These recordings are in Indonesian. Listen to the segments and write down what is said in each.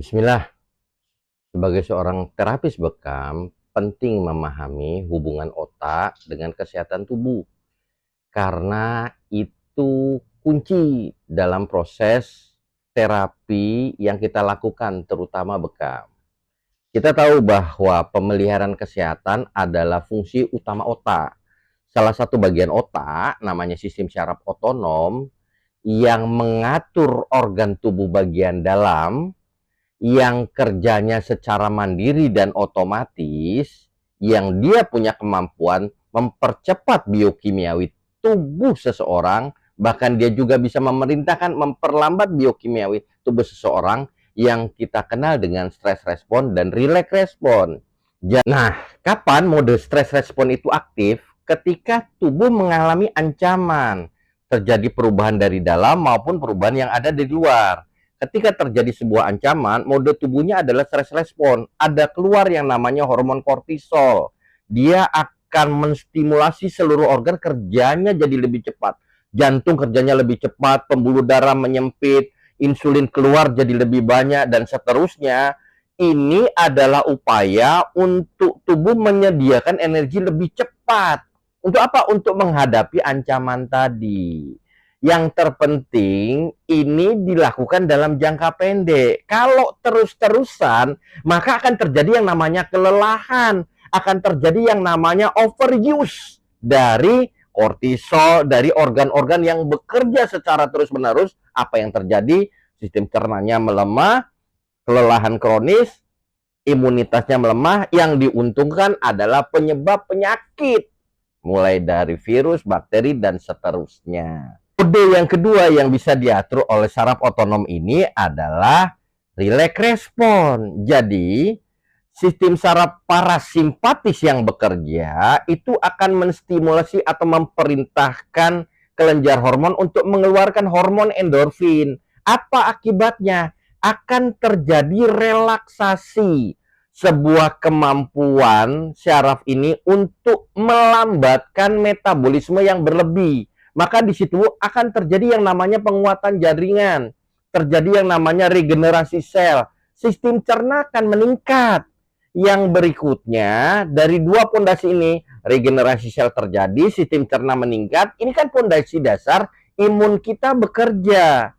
Bismillah, sebagai seorang terapis bekam, penting memahami hubungan otak dengan kesehatan tubuh. Karena itu kunci dalam proses terapi yang kita lakukan, terutama bekam. Kita tahu bahwa pemeliharaan kesehatan adalah fungsi utama otak. Salah satu bagian otak, namanya sistem syaraf otonom, yang mengatur organ tubuh bagian dalam yang kerjanya secara mandiri dan otomatis, yang dia punya kemampuan mempercepat biokimiawi tubuh seseorang, bahkan dia juga bisa memerintahkan memperlambat biokimiawi tubuh seseorang, yang kita kenal dengan stress respon dan relax respon. Nah, kapan mode stress respon itu aktif? Ketika tubuh mengalami ancaman, terjadi perubahan dari dalam maupun perubahan yang ada di luar. Ketika terjadi sebuah ancaman, mode tubuhnya adalah stress respon. Ada keluar yang namanya hormon kortisol. Dia akan menstimulasi seluruh organ kerjanya jadi lebih cepat. Jantung kerjanya lebih cepat, pembuluh darah menyempit, insulin keluar jadi lebih banyak, dan seterusnya. Ini adalah upaya untuk tubuh menyediakan energi lebih cepat. Untuk apa? Untuk menghadapi ancaman tadi. Yang terpenting, ini dilakukan dalam jangka pendek. Kalau terus-terusan, maka akan terjadi yang namanya kelelahan. Akan terjadi yang namanya overuse dari kortisol, dari organ-organ yang bekerja secara terus-menerus. Apa yang terjadi? Sistem cernanya melemah, kelelahan kronis, imunitasnya melemah. Yang diuntungkan adalah penyebab penyakit, mulai dari virus, bakteri, dan seterusnya. Mode yang kedua yang bisa diatur oleh saraf otonom ini adalah relax respon. Jadi, sistem saraf parasimpatis yang bekerja itu akan menstimulasi atau memerintahkan kelenjar hormon untuk mengeluarkan hormon endorfin. Apa akibatnya? Akan terjadi relaksasi, sebuah kemampuan syaraf ini untuk melambatkan metabolisme yang berlebih. Maka di situ akan terjadi yang namanya penguatan jaringan, terjadi yang namanya regenerasi sel, sistem cerna akan meningkat. Yang berikutnya, dari dua pondasi ini, regenerasi sel terjadi, sistem cerna meningkat, ini kan pondasi dasar imun kita bekerja.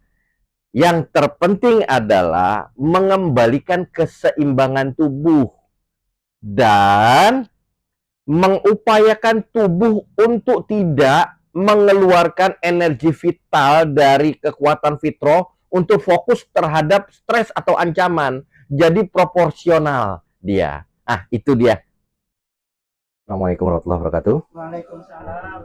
Yang terpenting adalah mengembalikan keseimbangan tubuh dan mengupayakan tubuh untuk tidak mengeluarkan energi vital dari kekuatan vitro untuk fokus terhadap stres atau ancaman. Jadi proporsional dia. Ah, itu dia. Assalamualaikum warahmatullahi wabarakatuh. Waalaikumsalam.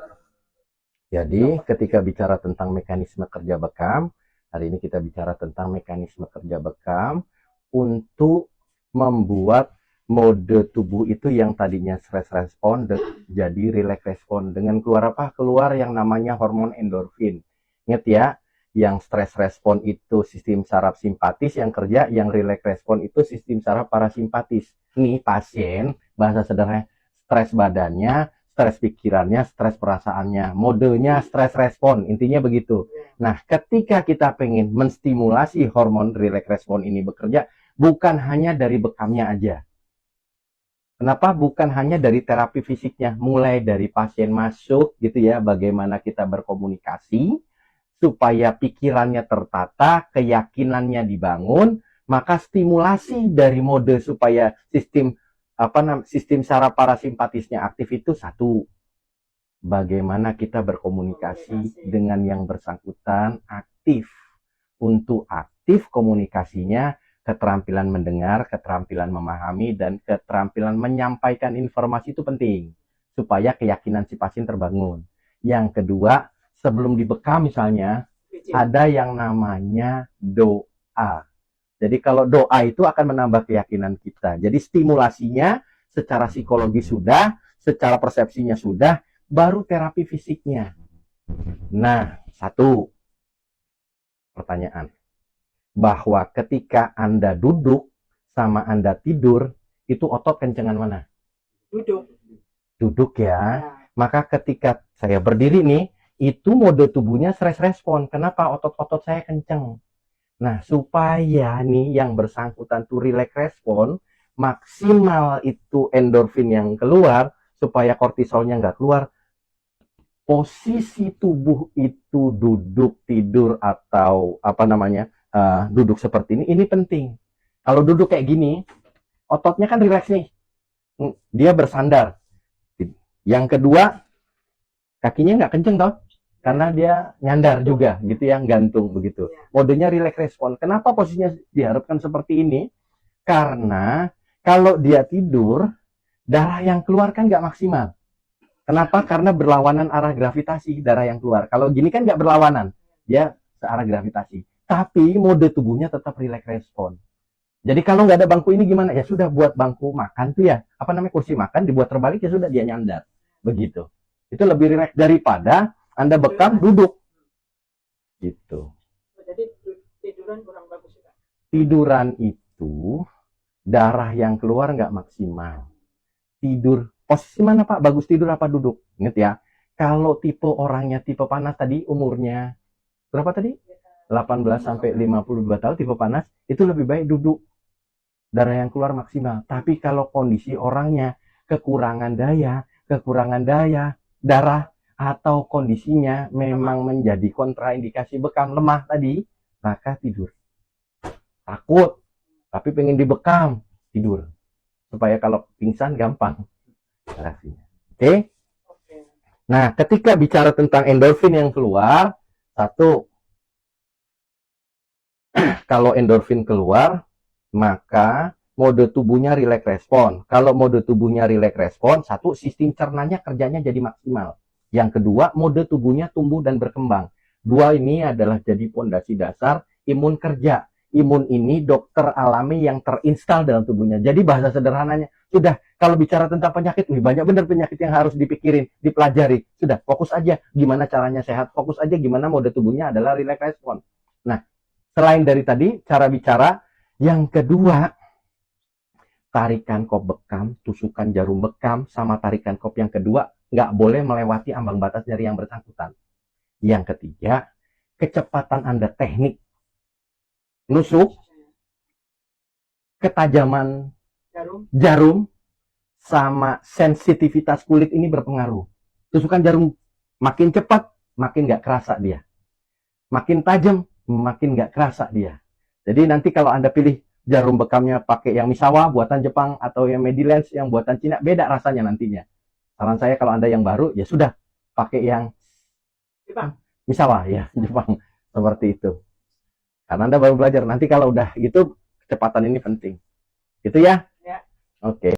Jadi, ketika bicara tentang mekanisme kerja bekam, hari ini kita bicara tentang mekanisme kerja bekam untuk membuat mode tubuh itu yang tadinya stress respon jadi relax respon. Dengan keluar apa? Keluar yang namanya hormon endorfin. Ingat ya, yang stress respon itu sistem saraf simpatis yang kerja, yang relax respon itu sistem saraf parasimpatis. Nih pasien, bahasa sederhana, stres badannya, stres pikirannya, stres perasaannya, modenya stres respon, intinya begitu. Nah, ketika kita pengen menstimulasi hormon relax respon ini bekerja, bukan hanya dari bekamnya aja. Kenapa? Bukan hanya dari terapi fisiknya, mulai dari pasien masuk gitu ya, bagaimana kita berkomunikasi, supaya pikirannya tertata, keyakinannya dibangun, maka stimulasi dari mode supaya sistem saraf parasimpatisnya aktif itu satu, bagaimana kita berkomunikasi dengan yang bersangkutan aktif. Untuk aktif komunikasinya, keterampilan mendengar, keterampilan memahami, dan keterampilan menyampaikan informasi itu penting, supaya keyakinan si pasien terbangun. Yang kedua, sebelum dibekam misalnya, ada yang namanya doa. Jadi kalau doa itu akan menambah keyakinan kita. Jadi stimulasinya secara psikologi sudah, secara persepsinya sudah, baru terapi fisiknya. Nah, satu pertanyaan, bahwa ketika Anda duduk sama Anda tidur, itu otot kencengan mana? Duduk. Duduk ya. Maka ketika saya berdiri nih, itu mode tubuhnya stress respon. Kenapa? Otot-otot saya kenceng. Nah, supaya nih yang bersangkutan tuh relax respon, maksimal itu endorfin yang keluar, supaya kortisolnya nggak keluar, posisi tubuh itu duduk, tidur, atau apa namanya, duduk seperti ini penting. Kalau duduk kayak gini, ototnya kan rileks nih, dia bersandar. Yang kedua, kakinya nggak kenceng toh, karena dia nyandar juga gitu ya, gantung begitu. Modenya relax respon. Kenapa posisinya diharapkan seperti ini? Karena kalau dia tidur, darah yang keluar kan nggak maksimal. Kenapa? Karena berlawanan arah gravitasi darah yang keluar. Kalau gini kan nggak berlawanan, dia searah gravitasi. Tapi mode tubuhnya tetap relax respon. Jadi kalau nggak ada bangku ini gimana? Ya sudah, buat bangku makan tuh ya, apa namanya, kursi makan dibuat terbalik, ya sudah dia nyandar. Begitu. Itu lebih rileks daripada Anda bekam duduk. Gitu. Jadi tiduran kurang bagus juga. Tiduran itu darah yang keluar nggak maksimal. Tidur posisi mana Pak? Bagus tidur apa duduk? Ingat ya. Kalau tipe orangnya tipe panas tadi, umurnya berapa tadi? 18 sampai 52 tahun, tipe panas, itu lebih baik duduk. Darah yang keluar maksimal. Tapi kalau kondisi orangnya kekurangan daya, darah, atau kondisinya memang menjadi kontraindikasi bekam, lemah tadi, maka tidur. Takut, tapi pengen dibekam, tidur. Supaya kalau pingsan gampang reaksinya. Oke? Nah, ketika bicara tentang endorfin yang keluar, satu, kalau endorfin keluar, maka mode tubuhnya relax respon. Kalau mode tubuhnya relax respon, satu, sistem cernanya kerjanya jadi maksimal. Yang kedua, mode tubuhnya tumbuh dan berkembang. Dua ini adalah jadi fondasi dasar imun kerja. Imun ini dokter alami yang terinstal dalam tubuhnya. Jadi bahasa sederhananya, sudah, kalau bicara tentang penyakit, banyak benar penyakit yang harus dipikirin, dipelajari. Sudah, fokus aja gimana caranya sehat, fokus aja gimana mode tubuhnya adalah relax respon. Nah, selain dari tadi, cara bicara, yang kedua, tarikan kop bekam, tusukan jarum bekam, sama tarikan kop yang kedua, nggak boleh melewati ambang batas dari yang bersangkutan. Yang ketiga, kecepatan Anda teknik nusuk, ketajaman jarum, sama sensitivitas kulit ini berpengaruh. Tusukan jarum makin cepat, makin nggak kerasa dia. Makin tajam, makin nggak kerasa dia. Jadi nanti kalau Anda pilih jarum bekamnya pakai yang Misawa buatan Jepang atau yang Medilens yang buatan Cina, beda rasanya nantinya. Saran saya kalau Anda yang baru, ya sudah pakai yang Jepang, Misawa ya, Jepang, seperti itu. Karena Anda baru belajar. Nanti kalau udah gitu, kecepatan ini penting. Gitu ya? Ya. Oke.